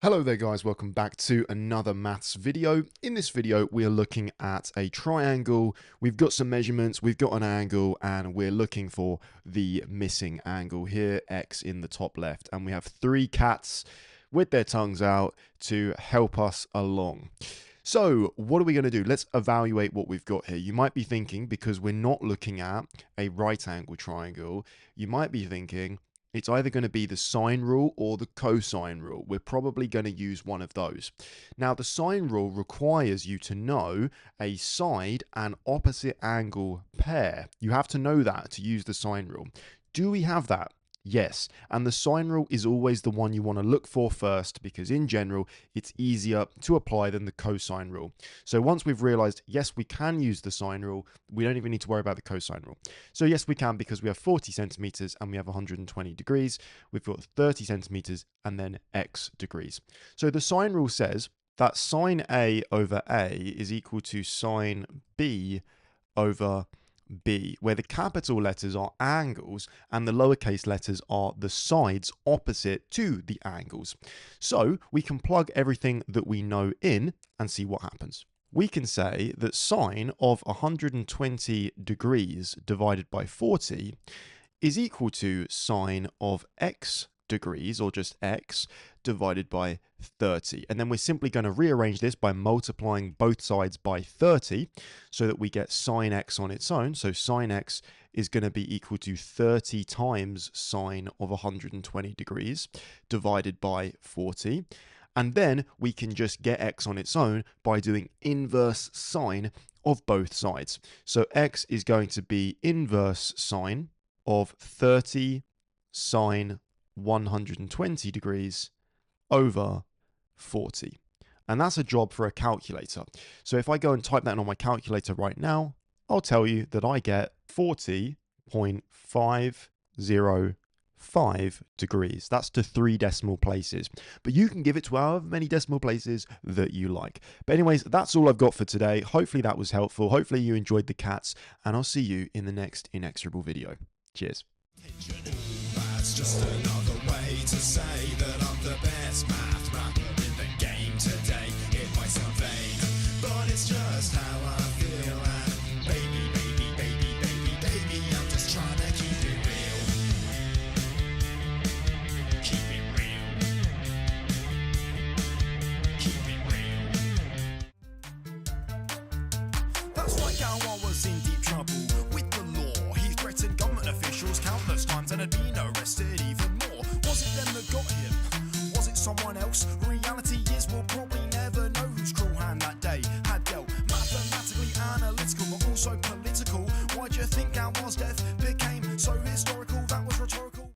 Hello there guys, welcome back to another maths video. In this video we are looking at a triangle. We've got some measurements, we've got an angle, and we're looking for the missing angle here, x in the top left. And we have three cats with their tongues out to help us along. So what are we going to do? Let's evaluate what we've got here. You might be thinking, because we're not looking at a right angle triangle, you might be thinking, it's either going to be the sine rule or the cosine rule. We're probably going to use one of those. Now, the sine rule requires you to know a side and opposite angle pair. You have to know that to use the sine rule. Do we have that? Yes, and the sine rule is always the one you want to look for first because in general it's easier to apply than the cosine rule. So once we've realized yes we can use the sine rule, we don't even need to worry about the cosine rule. So yes we can because we have 40 centimeters and we have 120 degrees. We've got 30 centimeters and then x degrees. So the sine rule says that sine A over A is equal to sine B over B, where the capital letters are angles and the lowercase letters are the sides opposite to the angles. So we can plug everything that we know in and see what happens. We can say that sine of 120 degrees divided by 40 is equal to sine of x degrees, or just x, divided by 30. And then we're simply going to rearrange this by multiplying both sides by 30 so that we get sine x on its own. So sine x is going to be equal to 30 times sine of 120 degrees divided by 40. And then we can just get x on its own by doing inverse sine of both sides. So x is going to be inverse sine of 30 sine 120 degrees over 40. And that's a job for a calculator. So if I go and type that in on my calculator right now, I'll tell you that I get 40.505 degrees. That's to 3 decimal places. But you can give it to however many decimal places that you like. But anyways, that's all I've got for today. Hopefully that was helpful. Hopefully you enjoyed the cats. And I'll see you in the next inexorable video. Cheers. That's just another way to say that I'm the best math rapper in the game today. It might sound vague, but it's just how I feel. And baby, I'm just trying to keep it real. Keep it real. Keep it real. That's right, Gowan was in deep trouble with the law. He threatened government officials countless times and had been arrested even more. Was it them that got him? Was it someone else? Reality is we'll probably never know whose cruel hand that day had dealt. Mathematically analytical but also political. Why do you think Gowan's death became so historical? That was rhetorical.